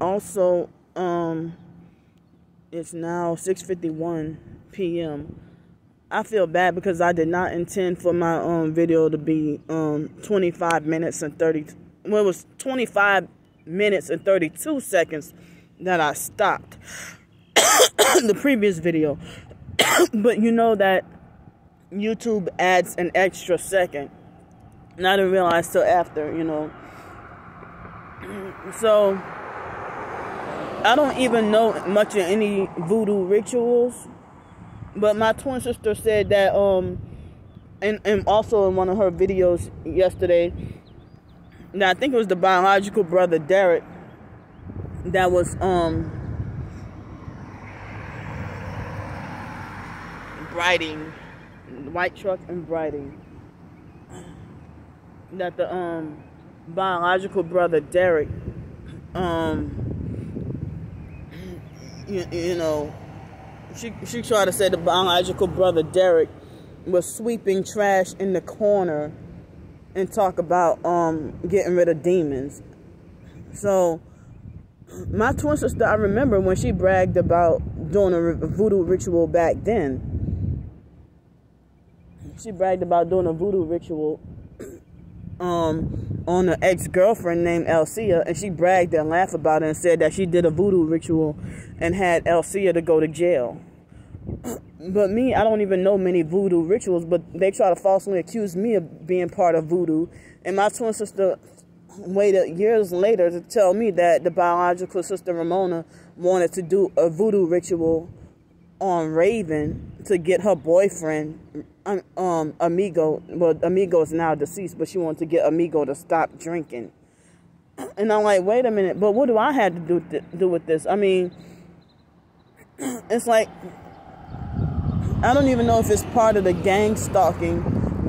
Also, it's now 6:51 p.m. I feel bad because I did not intend for my video to be 25 minutes and 30. Well, it was 25 minutes and 32 seconds that I stopped the previous video. But you know that YouTube adds an extra second. And I didn't realize till after, you know. So I don't even know much of any voodoo rituals. But my twin sister said that, and also in one of her videos yesterday, that I think it was the biological brother Derek that was writing, white truck and writing, that the biological brother Derek, you know, she tried to say the biological brother Derek was sweeping trash in the corner and talk about getting rid of demons. So my twin sister, I remember when she bragged about doing a voodoo ritual back then. She bragged about doing a voodoo ritual on an ex-girlfriend named Elcia, and she bragged and laughed about it and said that she did a voodoo ritual and had Elcia to go to jail. But me, I don't even know many voodoo rituals, but they try to falsely accuse me of being part of voodoo. And my twin sister waited years later to tell me that the biological sister Ramona wanted to do a voodoo ritual on Raven to get her boyfriend, Amigo. Well, Amigo is now deceased, but she wanted to get Amigo to stop drinking. And I'm like, wait a minute, but what do I have to do with this? I mean, it's like, I don't even know if it's part of the gang stalking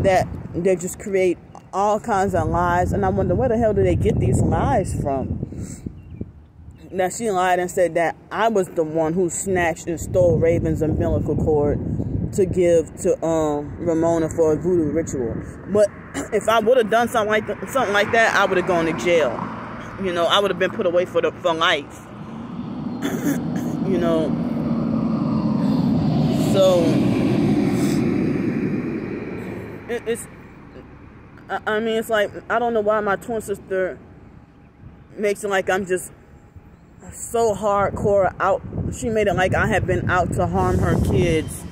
that they just create all kinds of lies. And I wonder, where the hell do they get these lies from? That she lied and said that I was the one who snatched and stole Raven's umbilical cord to give to Ramona for a voodoo ritual. But if I would have done something like that, I would have gone to jail. You know, I would have been put away for life. You know. So it's, I mean, it's like, I don't know why my twin sister makes it like I'm just so hardcore out. She made it like I had been out to harm her kids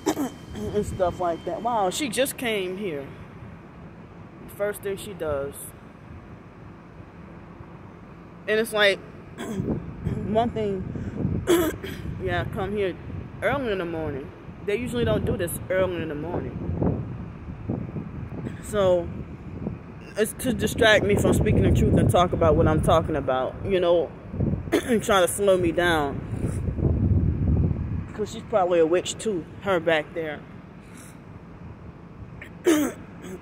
and stuff like that. Wow, she just came here. First thing she does. And it's like, one thing, yeah, come here early in the morning. They usually don't do this early in the morning. So it's to distract me from speaking the truth and talk about what I'm talking about, you know, and trying to slow me down. Because she's probably a witch too, her back there.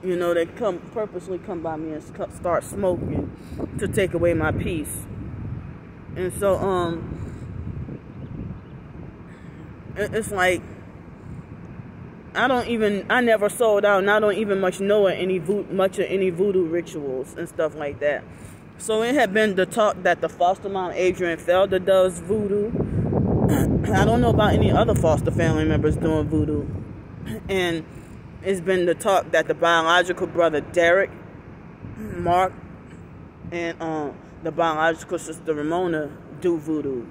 You know, they purposely come by me and start smoking to take away my peace. And so, it's like, I never sold out, and I don't even much know much of any voodoo rituals and stuff like that. So it had been the talk that the foster mom, Adrian Felder, does voodoo. I don't know about any other foster family members doing voodoo. And it's been the talk that the biological brother, Derek, Mark, and the biological sister, Ramona, do voodoo.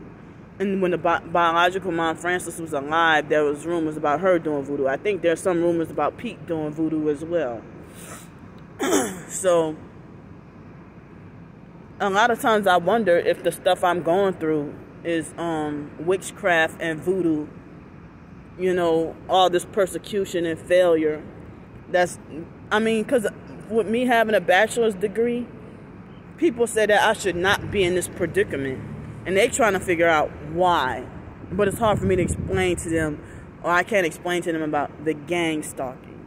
And when the biological mom, Frances, was alive, there was rumors about her doing voodoo. I think there's some rumors about Pete doing voodoo as well. So, a lot of times I wonder if the stuff I'm going through is witchcraft and voodoo. You know, all this persecution and failure. I mean, because with me having a bachelor's degree, people say that I should not be in this predicament. And they're trying to figure out why. But it's hard for me to explain to them, or I can't explain to them about the gang stalking.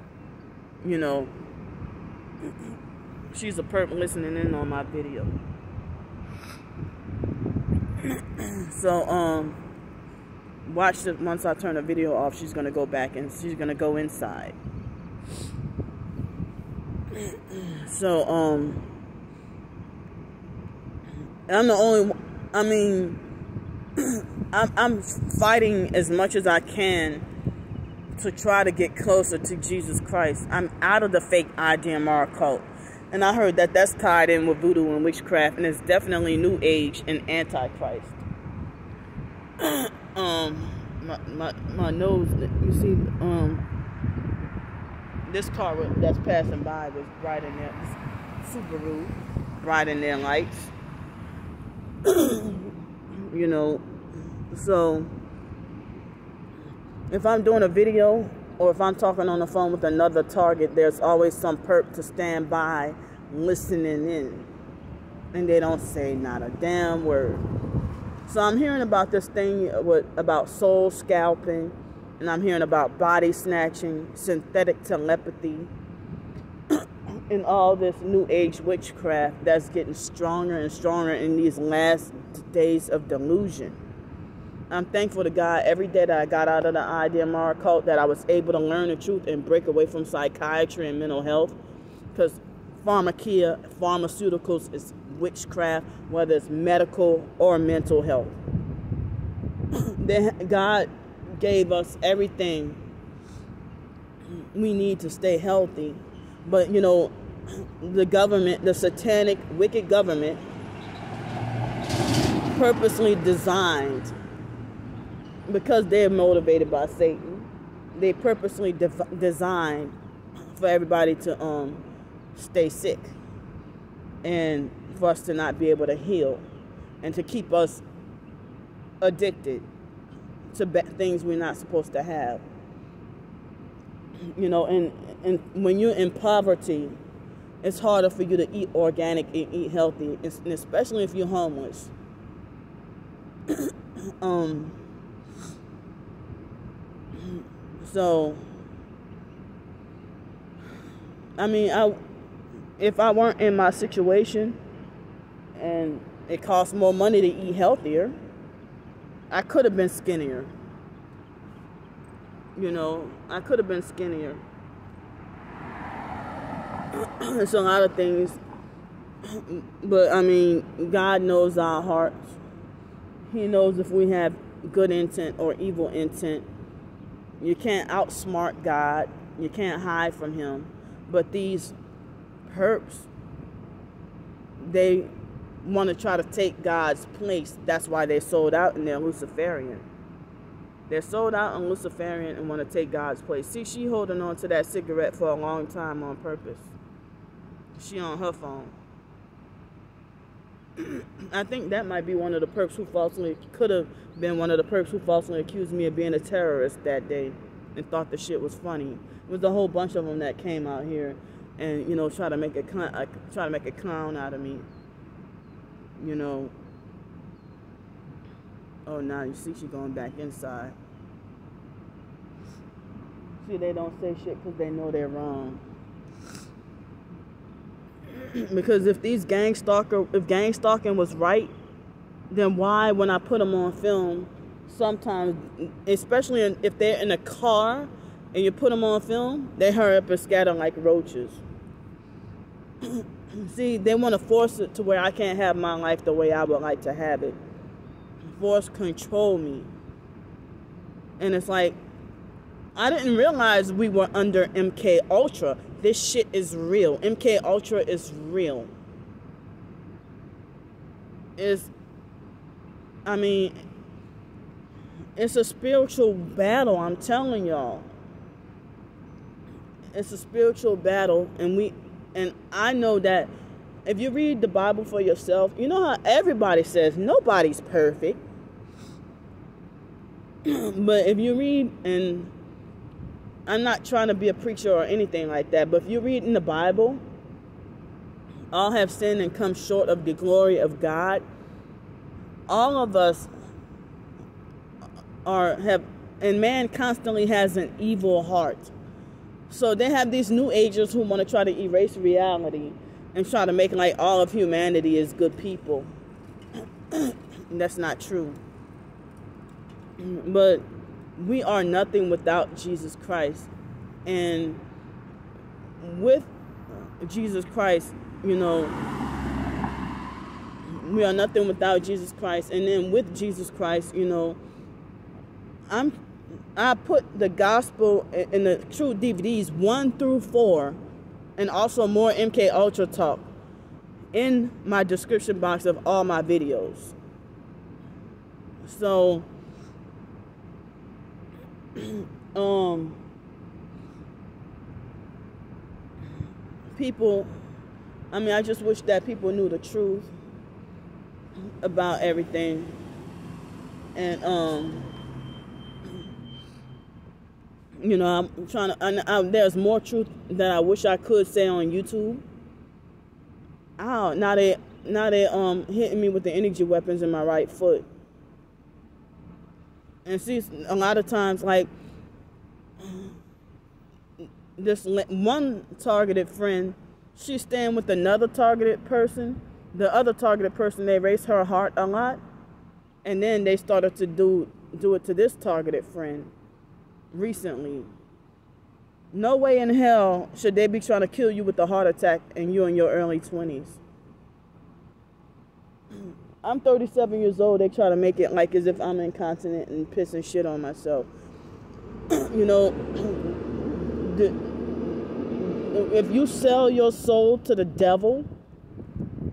You know, she's a perp listening in on my video. So, watch it. Once I turn the video off, she's going to go back and she's going to go inside. So, I'm the only one. I mean, I'm fighting as much as I can to try to get closer to Jesus Christ. I'm out of the fake IDMR cult. And I heard that that's tied in with voodoo and witchcraft, and it's definitely New Age and Antichrist. My nose, you see, this car that's passing by was bright in there. Subaru, bright in their lights. You know, so if I'm doing a video or if I'm talking on the phone with another target, there's always some perp to stand by listening in, and they don't say not a damn word. So I'm hearing about this thing about soul scalping, and I'm hearing about body snatching, synthetic telepathy, and all this New Age witchcraft that's getting stronger and stronger in these last days of delusion. I'm thankful to God every day that I got out of the IDMR cult, that I was able to learn the truth and break away from psychiatry and mental health, because pharmaceuticals is witchcraft, whether it's medical or mental health. God gave us everything we need to stay healthy, but you know, the government, the satanic, wicked government, purposely designed, because they're motivated by Satan, they purposely designed for everybody to stay sick, and for us to not be able to heal, and to keep us addicted to things we're not supposed to have. You know, and when you're in poverty, it's harder for you to eat organic and eat healthy, and especially if you're homeless. So, I mean, if I weren't in my situation and it costs more money to eat healthier, I could have been skinnier. You know, I could have been skinnier. It's a lot of things. But, I mean, God knows our hearts. He knows if we have good intent or evil intent. You can't outsmart God. You can't hide from him. But these perps, they want to try to take God's place. That's why they're sold out and they're Luciferian. They're sold out and Luciferian and want to take God's place. See, she holding on to that cigarette for a long time on purpose. She on her phone. I think that might be one of the perps who could have been one of the perps who falsely accused me of being a terrorist that day and thought the shit was funny. It was a whole bunch of them that came out here and, you know, try to make a clown out of me. You know. Oh, now you see she going back inside. See, they don't say shit because they know they're wrong. Because if gang stalking was right, then why, when I put them on film, sometimes, especially if they're in a car and you put them on film, they hurry up and scatter like roaches. See, they want to force it to where I can't have my life the way I would like to have it. Control me. And it's like, I didn't realize we were under MK Ultra. This shit is real. MK Ultra is real. I mean, it's a spiritual battle, I'm telling y'all. It's a spiritual battle, and I know that if you read the Bible for yourself, you know how everybody says nobody's perfect. But if you read, and I'm not trying to be a preacher or anything like that, but if you read in the Bible, all have sinned and come short of the glory of God. All of us and man constantly has an evil heart. So they have these new agers who want to try to erase reality and try to make like all of humanity is good people. That's not true. But we are nothing without Jesus Christ. And with Jesus Christ, you know, we are nothing without Jesus Christ. And then with Jesus Christ, you know, I put the gospel and the true DVDs 1 through 4, and also more MK Ultra talk in my description box of all my videos. So, people, I mean, I just wish that people knew the truth about everything. And, you know, I'm trying to, there's more truth that I wish I could say on YouTube. Ow, now they hitting me with the energy weapons in my right foot. And see, a lot of times, like, this one targeted friend, she's staying with another targeted person. The other targeted person, they raised her heart a lot. And then they started to do it to this targeted friend recently. No way in hell should they be trying to kill you with a heart attack and you're in your early 20s. I'm 37 years old. They try to make it like as if I'm incontinent and pissing shit on myself. You know, if you sell your soul to the devil,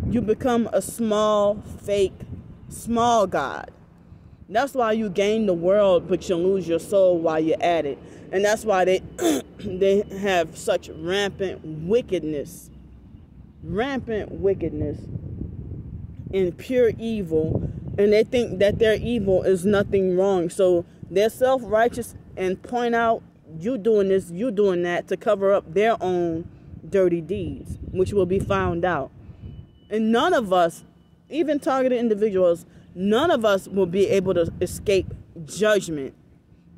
you become a small, fake, small God. That's why you gain the world, but you lose your soul while you're at it. And that's why they have such rampant wickedness and pure evil, and they think that their evil is nothing wrong. So they're self-righteous and point out you doing this, you doing that to cover up their own dirty deeds, which will be found out. And none of us, even targeted individuals, none of us will be able to escape judgment.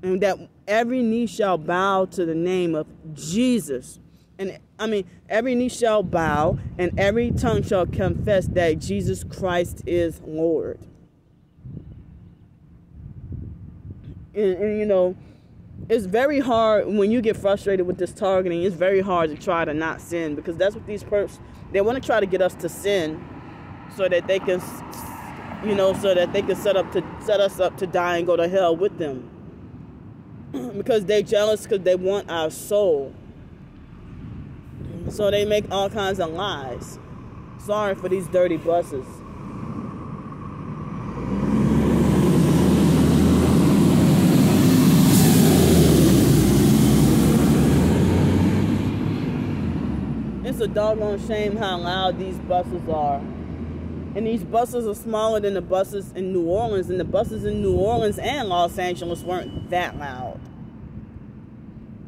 And that every knee shall bow to the name of Jesus. And I mean, every knee shall bow and every tongue shall confess that Jesus Christ is Lord. And you know, it's very hard when you get frustrated with this targeting. It's very hard to try to not sin, because that's what these perps, they want to try to get us to sin so that they can, you know, so that they can set us up to die and go to hell with them. Because they're jealous, because they want our soul. So they make all kinds of lies. Sorry for these dirty buses. It's a doggone shame how loud these buses are. And these buses are smaller than the buses in New Orleans. And the buses in New Orleans and Los Angeles weren't that loud.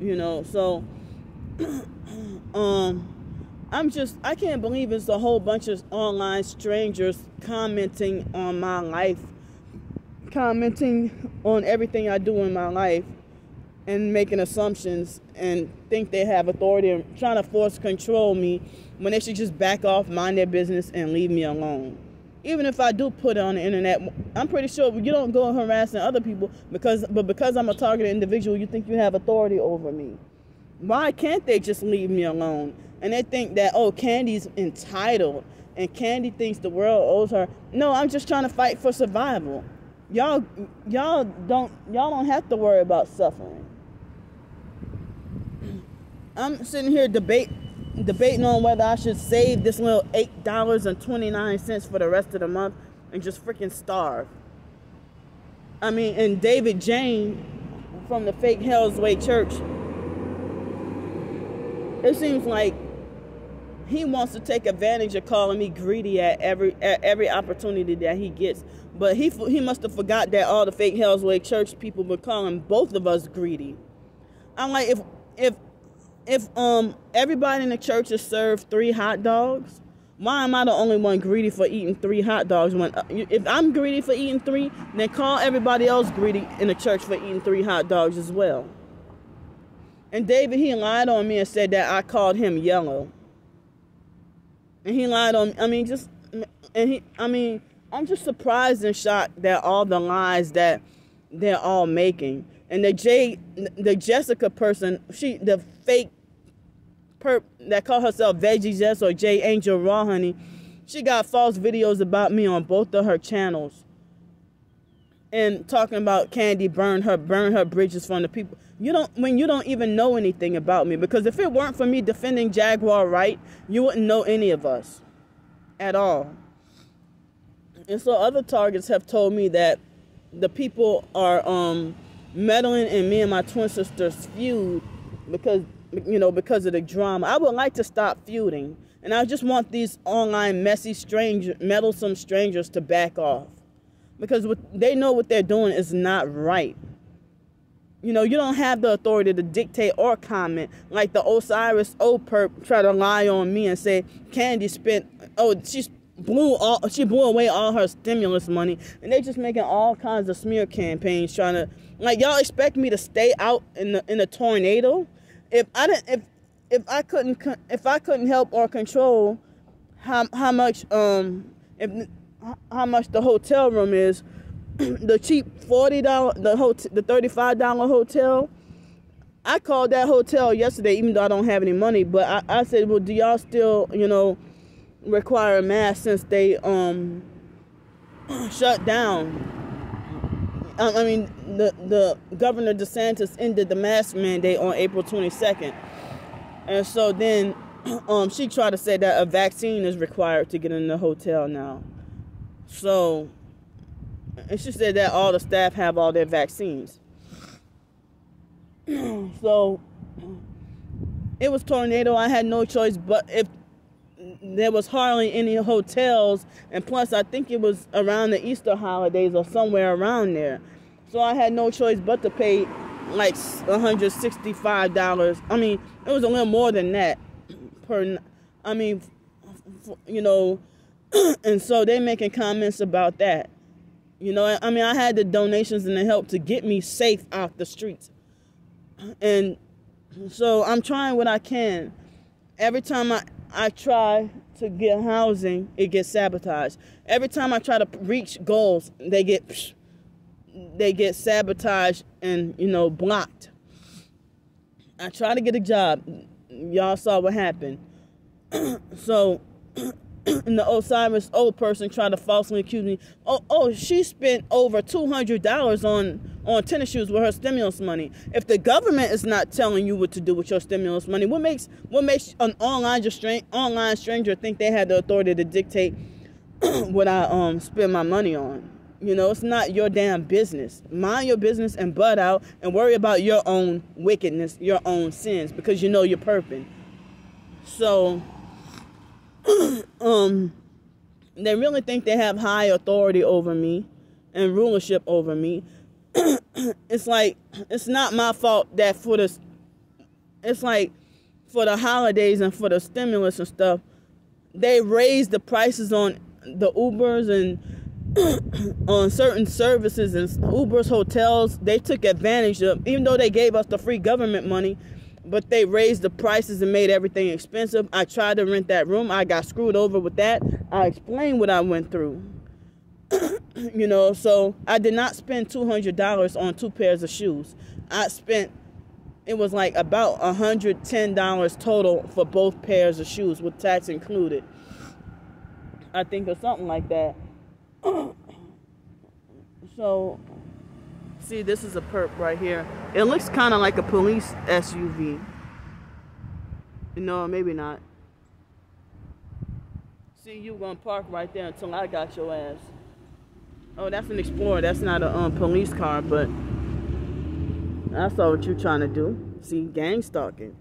You know, so I can't believe it's a whole bunch of online strangers commenting on my life, commenting on everything I do in my life, and making assumptions and think they have authority and trying to force control me when they should just back off, mind their business, and leave me alone. Even if I do put it on the internet, I'm pretty sure you don't go harassing other people because I'm a targeted individual, you think you have authority over me. Why can't they just leave me alone? And they think that, oh, Candy's entitled and Candy thinks the world owes her. No, I'm just trying to fight for survival. Y'all don't have to worry about suffering. I'm sitting here debating on whether I should save this little $8.29 for the rest of the month and just freaking starve. I mean, and David Jane from the fake Hell's Way Church, it seems like he wants to take advantage of calling me greedy at every opportunity that he gets. But he must have forgot that all the fake Hell's Way Church people were calling both of us greedy. I'm like, if everybody in the church is served 3 hot dogs, why am I the only one greedy for eating 3 hot dogs? When if I'm greedy for eating 3, then call everybody else greedy in the church for eating 3 hot dogs as well. And David, he lied on me and said that I called him yellow. And he lied on me. I'm just surprised and shocked that all the lies that they're all making. And the Jessica person, the fake perp that called herself Veggie Jess or J Angel Raw Honey, She got false videos about me on both of her channels. And talking about Candy burn her bridges from the people. When you don't even know anything about me. Because if it weren't for me defending Jaguar right, you wouldn't know any of us at all. And so other targets have told me that the people are meddling in me and my twin sister's feud because of the drama. I would like to stop feuding. And I just want these online meddlesome strangers to back off. Because they know what they're doing is not right. You don't have the authority to dictate or comment. Like the Osiris O perp try to lie on me and say Candy she blew away all her stimulus money. And they just making all kinds of smear campaigns trying to, like, y'all expect me to stay out in a tornado? If I couldn't help or control how much the hotel room is, the cheap $40 the $35 hotel. I called that hotel yesterday, even though I don't have any money. But I said, well, do y'all still require a mask since they shut down? I mean, the Governor DeSantis ended the mask mandate on April 22nd. And so then she tried to say that a vaccine is required to get in the hotel now. So, and she said that all the staff have all their vaccines. So, it was tornado. I had no choice, but if there was hardly any hotels, and plus I think it was around the Easter holidays or somewhere around there. So I had no choice but to pay like $165. I mean, it was a little more than that and so they making comments about that. I mean, I had the donations and the help to get me safe out the streets. And so I'm trying what I can. Every time I try to get housing, it gets sabotaged. Every time I try to reach goals, they get sabotaged and, blocked. I try to get a job. Y'all saw what happened. So, and the Osiris old person tried to falsely accuse me. Oh, she spent over $200 on tennis shoes with her stimulus money. If the government is not telling you what to do with your stimulus money, what makes an online stranger think they had the authority to dictate what I spend my money on? It's not your damn business. Mind your business and butt out and worry about your own wickedness, your own sins, because you're perping. So, they really think they have high authority over me and rulership over me. It's like, it's not my fault that for the holidays and for the stimulus and stuff, they raised the prices on the Ubers and on certain services and Ubers, hotels. They took advantage of, even though they gave us the free government money, but they raised the prices and made everything expensive. I tried to rent that room. I got screwed over with that. I explained what I went through. So I did not spend $200 on 2 pairs of shoes. It was like about $110 total for both pairs of shoes with tax included. I think, or something like that. So, see, this is a perp right here. It looks kind of like a police SUV. Maybe not. See, you gonna park right there until I got your ass. Oh, that's an Explorer. That's not a police car, but I saw what you're trying to do. See, gang stalking.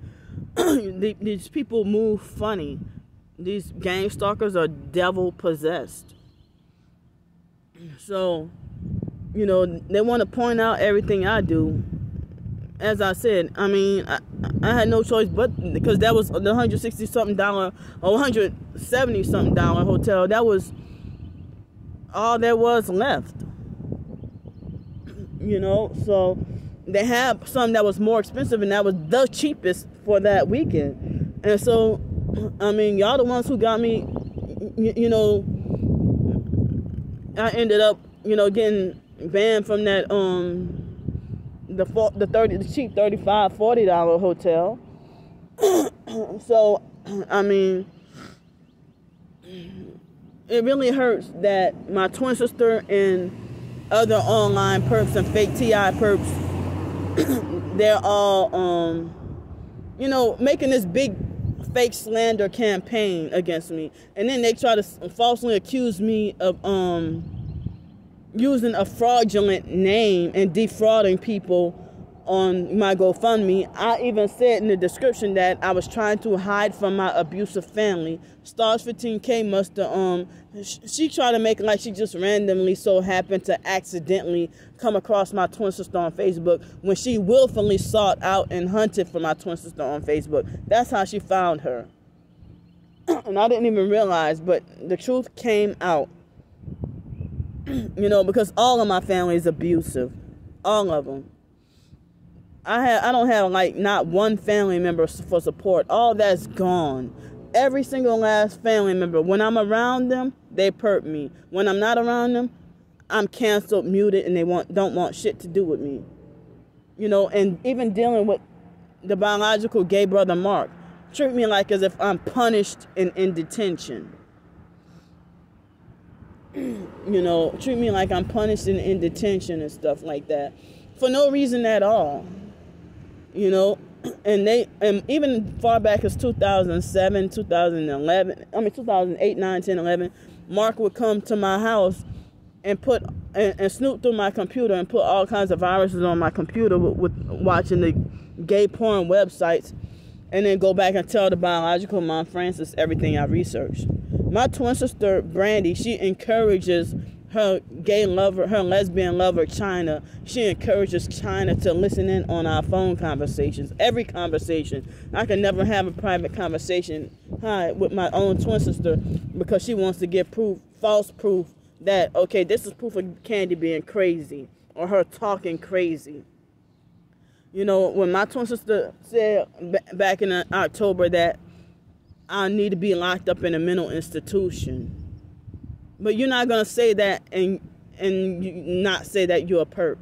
These people move funny. These gang stalkers are devil possessed. So, they want to point out everything I do. As I said, I mean, I had no choice but because that was the $160-something or $170-something hotel. That was all there was left. So they had some that was more expensive, and that was the cheapest for that weekend. And so, I mean, y'all the ones who got me, I ended up, getting banned from that, the cheap $35, $40 hotel. So, I mean, it really hurts that my twin sister and other online perps and fake TI perps, they're all, making this big fake slander campaign against me. And then they try to falsely accuse me of using a fraudulent name and defrauding people on my GoFundMe. I even said in the description that I was trying to hide from my abusive family. Stars 15K must have, she tried to make it like she just randomly so happened to accidentally come across my twin sister on Facebook when she willfully sought out and hunted for my twin sister on Facebook. That's how she found her. And I didn't even realize, but the truth came out. Because all of my family is abusive. All of them. I don't have like not one family member for support. All that's gone. Every single last family member. When I'm around them, they perp me. When I'm not around them, I'm canceled, muted, and they don't want shit to do with me. And even dealing with the biological gay brother Mark, treat me like as if I'm punished and in detention. Treat me like I'm punished and in detention and stuff like that. For no reason at all. And even far back as 2007, 2011, 2008, 9, 10, 11, Mark would come to my house and and snoop through my computer and put all kinds of viruses on my computer with watching the gay porn websites, and then go back and tell the biological mom, Francis, everything I researched. My twin sister, Brandy, she encourages her gay lover, her lesbian lover, China. She encourages China to listen in on our phone conversations. Every conversation. I can never have a private conversation with my own twin sister because she wants to give false proof that, okay, this is proof of Candy being crazy or her talking crazy. When my twin sister said back in October that I need to be locked up in a mental institution. But you're not going to say that and not say that you're a perp.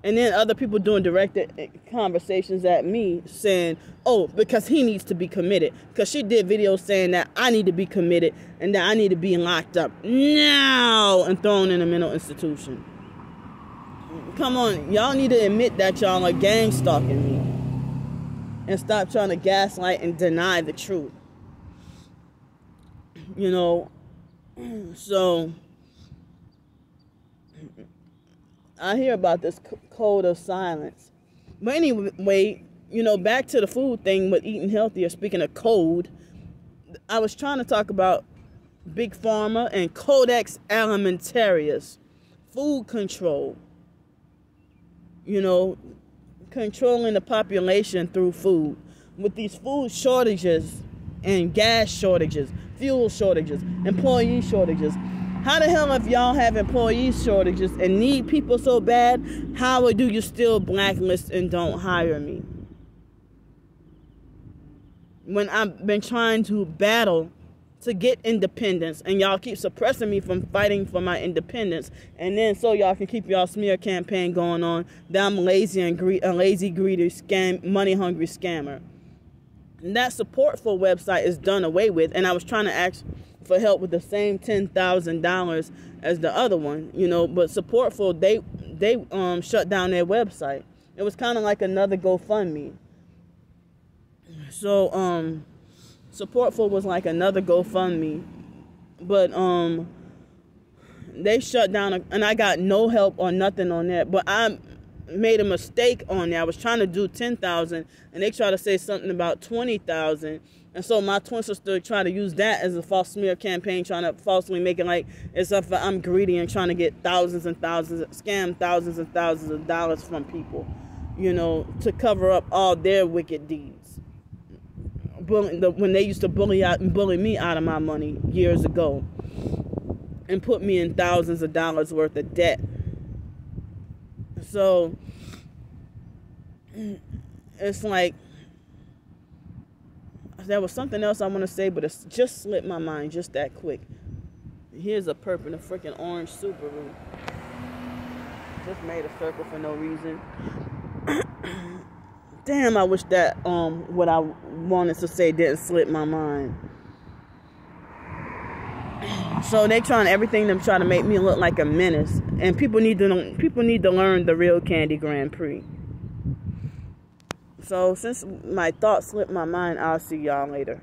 And then other people doing directed conversations at me saying, oh, because he needs to be committed. Because she did videos saying that I need to be committed and that I need to be locked up now and thrown in a mental institution. Come on, y'all need to admit that y'all are gang stalking me. And stop trying to gaslight and deny the truth. So, I hear about this code of silence. But anyway, back to the food thing with eating healthier. Speaking of code, I was trying to talk about Big Pharma and Codex Alimentarius. Food control. Controlling the population through food. With these food shortages and gas shortages, fuel shortages, employee shortages. How the hell if y'all have employee shortages and need people so bad, how do you still blacklist and don't hire me? When I've been trying to battle to get independence and y'all keep suppressing me from fighting for my independence, and then so y'all can keep y'all smear campaign going on that I'm lazy and a lazy, greedy, money hungry scammer. And that Supportful website is done away with, and I was trying to ask for help with the same $10,000 as the other one, but Supportful, they shut down their website. It was kind of like another GoFundMe. So Supportful was like another GoFundMe, but they shut down, and I got no help or nothing on that. But I made a mistake on there. I was trying to do 10,000, and they tried to say something about 20,000. And so my twin sister tried to use that as a false smear campaign, trying to falsely make it like as if I'm greedy and trying to get thousands and thousands, scam thousands and thousands of dollars from people, to cover up all their wicked deeds. When they used to bully me out of my money years ago and put me in thousands of dollars worth of debt. So it's like, there was something else I want to say, but it's just slipped my mind just that quick. Here's a perp in a freaking orange Subaru. Just made a circle for no reason. Damn, I wish that what I wanted to say didn't slip my mind. So they trying everything to try to make me look like a menace. And people need to learn the real Candy Grandpre. So since my thoughts slipped my mind, I'll see y'all later.